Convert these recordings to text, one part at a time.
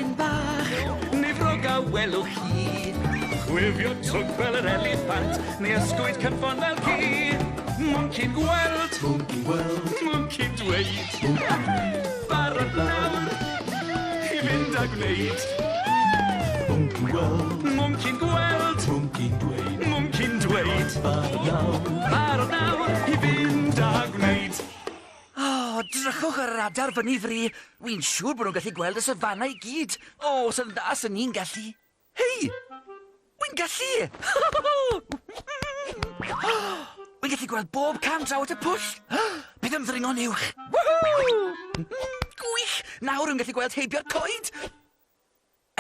felyn bach, neu froga welwch chi. Gwifio twg fel yr eliffant, neu ysgwyd cyffon fel ci. Mwnci gweld, mwnci dweud. Barod nawr, i fynd a gwneud. Mwnci gweld, mwnci dweud. Barod nawr, i fynd a gwneud. Drychwch ar yr adar fyny fri. Wy'n siŵr bod nhw'n gallu gweld y safana i gyd. Sy'n dda sy'n ni'n gallu. Hei! Wy'n gallu! Wy'n gallu gweld bob cam draw at y pwll. Bydd ymddringo'n uwch. Gwych! Nawr wy'n gallu gweld heibio'r coed.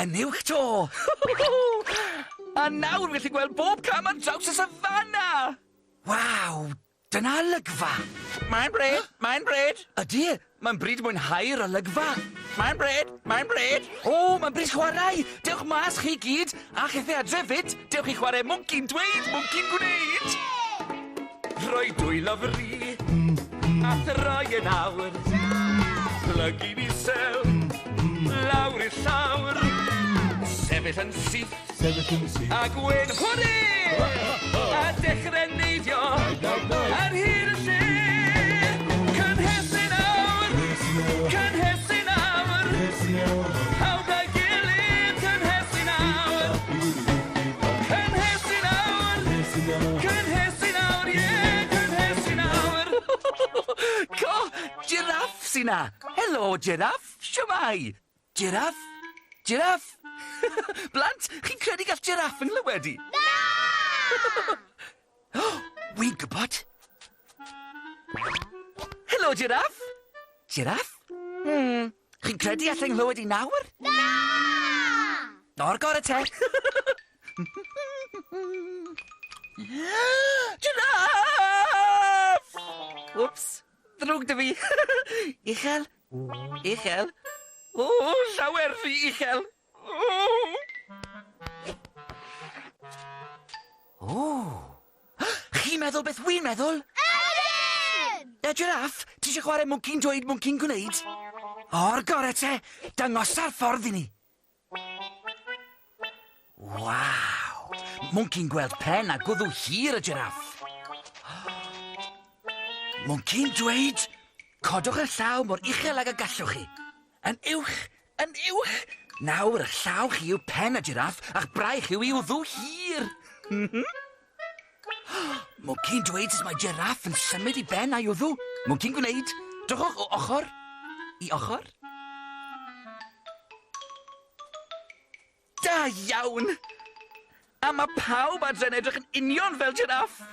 Yn uwch to. A nawr wy'n gallu gweld bob cam ar draws y safana. Waw! Dyna lygfa. Mae'n bred. Ydy, mae'n bryd mwynhau'r olygfa. Mae'n bred. Mae'n bryd chwarae. Dewch mas chi gyd, a chithau adre fyd, dewch chi chwarae mwnci'n dweud, mwnci'n gwneud. Rhoi dwylo fri, a throi yn awr. Plygu'n isel, lawr i'r llawr. Sefyll yn syth, a gwen hwri. A dechrau neidio ar hyd y lle. Cynhesu nawr, hawdd a gilydd. Cynhesu nawr, ie, cynhesu nawr. Co, Giraffe sy'n na. Helo, Giraffe, siwmai. Giraffe. Blant, chi'n credu gall Giraffe yn glywedi? Wy'n gwybod. Helo, Giraffe. Giraffe? Chi'n credu allai'n nghlywed i nawr? Na! O'r gore te. Giraffe! Whoops, ddrwg dy fi. Uchel. Llawer fi uchel. Chi'n meddwl beth wy'n meddwl? Giraffe, ti eisiau chwarae mwnci'n dweud, mwnci'n gwneud? O'r gore te, dangosa'r ffordd i ni. Waw, mwnci'n gweld pen a gwddw hir y Giraffe. Mwnci'n dweud, codwch y llaw mor uchel ag y gallwch chi. Yn uwch. Nawr, eich llaw chi yw pen y Giraffe a'ch braich yw i wddw hir. Mwnci'n dweud sut mae Giraffe yn symud i ben a'i wddw. Mwnci'n gwneud. Drychwch o ochr i ochr. Da iawn! A mae pawb adre'n edrych yn union fel Giraffe.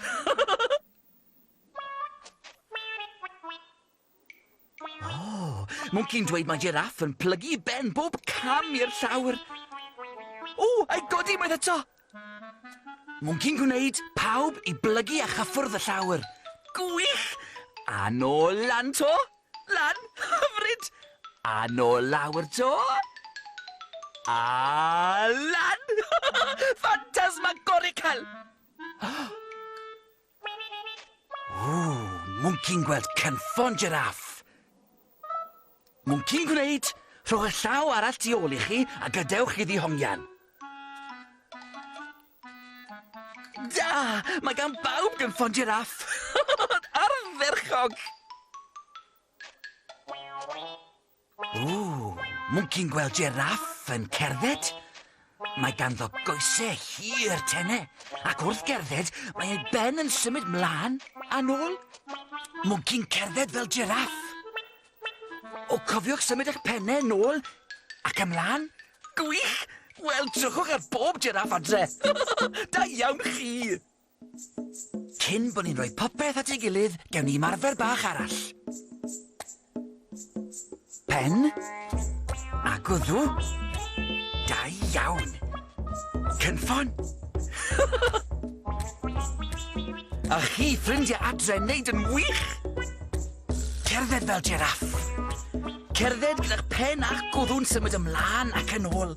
Mwnci'n dweud mae Giraffe yn plygu i ben bob cam i'r llawr. A'i godi mae'n eto. Mwnci'n gwneud pawb i blygu a chyffwrdd y llawr. Gwych! A nôl lan to. Lan, hyfryd. A nôl lawr to. A lan. Ffantasmagorical. Mwnci'n gweld cynffon Giraffe. Mwnci'n gwneud, rhowch y llaw arall tu ôl i chi a gadewch iddi hongian. Da, mae gan bawb gynffon Giraffe. Arferchog. Mwnci'n gweld Giraffe yn cerdded. Mae ganddo goesau hir tenne, ac wrth gerdded mae ei ben yn symud mlaen a nôl. Mwnci'n cerdded fel Giraffe. Cofiwch symud eich pennau nôl ac ymlaen. Gwych! Wel, drychwch ar bob Giraffe adre. Da iawn chi. Cyn bod ni'n rhoi popeth at ei gilydd, gewn ni ymarfer bach arall. Pen. A gwddw. Da iawn. Cynffon. A chi, ffrindiau adre, wneud yn wych. Cerdded fel Giraffe. Cerdded gyda'ch pen a'ch gwddw'n symud ymlaen ac yn ôl.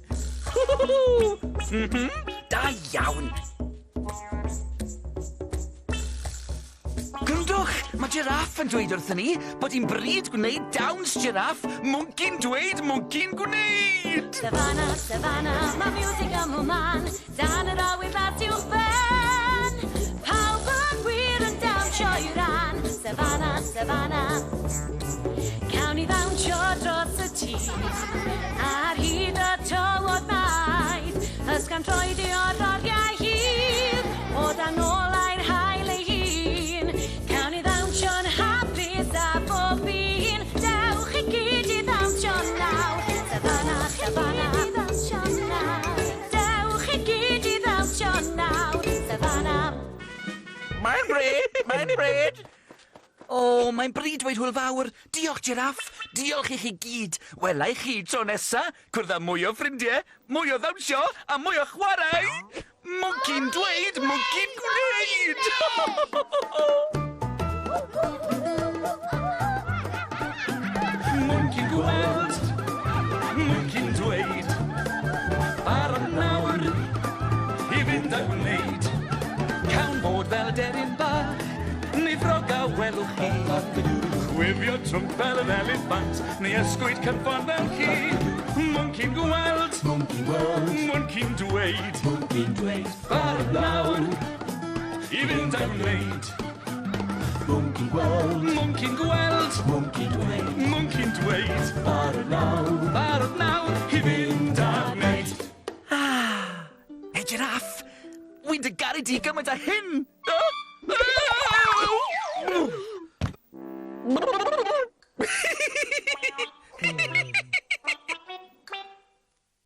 Da iawn. Gwndwch, mae Giraffe yn dweud wrthyn ni bod hi'n bryd gwneud dawns Giraffe. Mwnci'n dweud, mwnci'n gwneud. Gweld! Savannah, Savannah, mae music am o man, dan yr awyr at i'w ben. Pawb yn wir yn dawnsio i ran, Savannah, Savannah. Cawn ni ddawnsio dros y tîr, ar hyd y tywod maith, ysgan troed i o'r oriau hir, o dan olau'r hael ei hun. Cawn ni ddawnsio'n hapus a bob un, dewch i gyd i ddawnsio nawr. Savannah, Savannah, ddawnsio nawr. Dewch i gyd i ddawnsio nawr. Savannah. Mae'n bryd! O, mae'n bryd dweud hwyl fawr. Diolch, Jiraff. Diolch i chi gyd. Wela i chi tro nesa. Cwrdd â mwy o ffrindiau, mwy o ddawnsio a mwy o chwarae. Mwnci'n dweud, mwnci'n gwneud! Mwnci'n gweld, mwnci'n dweud. Barod nawr i fynd â gwneud. Cawn bod fel deryn bach, neu ffrog a welwch chi. Chwifio trwmp fel yn eliffant, neu ysgwyd cynffon fel chi. Mwnci'n gweld, mwnci'n dweud. Barod nawr i fynd â gwneud. Mwnci'n gweld, mwnci'n dweud. Barod nawr i fynd â gwneud. Hey, Jiraff! Wy'n dy garu di gymaint â hyn! Oh!